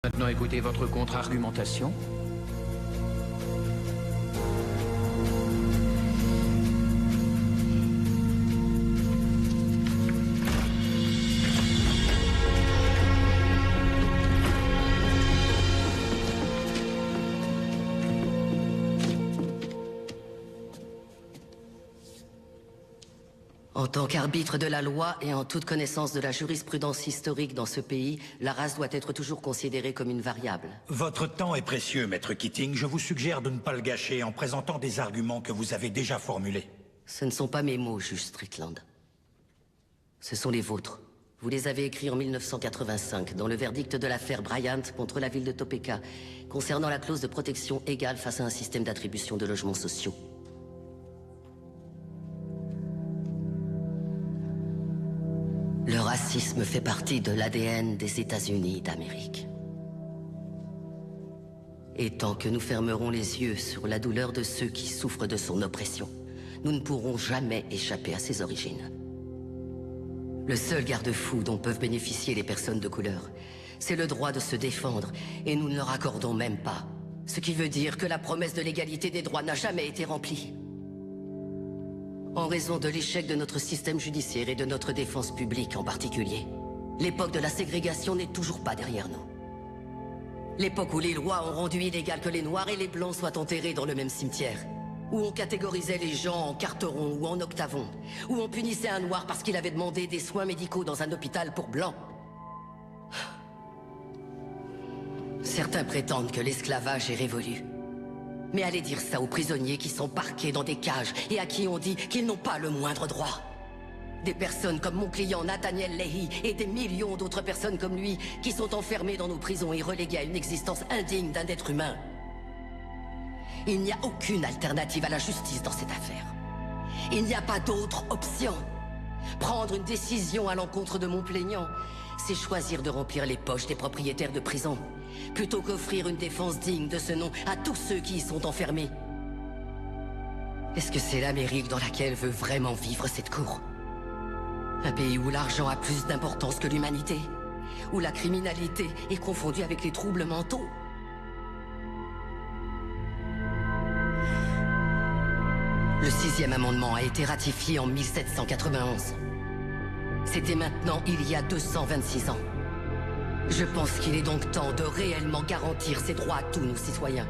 Maintenant, écoutez votre contre-argumentation. En tant qu'arbitre de la loi et en toute connaissance de la jurisprudence historique dans ce pays, la race doit être toujours considérée comme une variable. Votre temps est précieux, Maître Keating. Je vous suggère de ne pas le gâcher en présentant des arguments que vous avez déjà formulés. Ce ne sont pas mes mots, juge Strickland. Ce sont les vôtres. Vous les avez écrits en 1985, dans le verdict de l'affaire Bryant contre la ville de Topeka, concernant la clause de protection égale face à un système d'attribution de logements sociaux. Le racisme fait partie de l'ADN des États-Unis d'Amérique. Et tant que nous fermerons les yeux sur la douleur de ceux qui souffrent de son oppression, nous ne pourrons jamais échapper à ses origines. Le seul garde-fou dont peuvent bénéficier les personnes de couleur, c'est le droit de se défendre, et nous ne leur accordons même pas. Ce qui veut dire que la promesse de l'égalité des droits n'a jamais été remplie. En raison de l'échec de notre système judiciaire et de notre défense publique en particulier, l'époque de la ségrégation n'est toujours pas derrière nous. L'époque où les lois ont rendu illégal que les Noirs et les Blancs soient enterrés dans le même cimetière, où on catégorisait les gens en carterons ou en octavons, où on punissait un Noir parce qu'il avait demandé des soins médicaux dans un hôpital pour Blancs. Certains prétendent que l'esclavage est révolu. Mais allez dire ça aux prisonniers qui sont parqués dans des cages et à qui on dit qu'ils n'ont pas le moindre droit. Des personnes comme mon client Nathaniel Leahy et des millions d'autres personnes comme lui qui sont enfermées dans nos prisons et reléguées à une existence indigne d'un être humain. Il n'y a aucune alternative à la justice dans cette affaire. Il n'y a pas d'autre option. Prendre une décision à l'encontre de mon plaignant, c'est choisir de remplir les poches des propriétaires de prison, plutôt qu'offrir une défense digne de ce nom à tous ceux qui y sont enfermés. Est-ce que c'est l'Amérique dans laquelle veut vraiment vivre cette cour? Un pays où l'argent a plus d'importance que l'humanité? Où la criminalité est confondue avec les troubles mentaux? Le 6e amendement a été ratifié en 1791. C'était maintenant il y a 226 ans. Je pense qu'il est donc temps de réellement garantir ces droits à tous nos citoyens.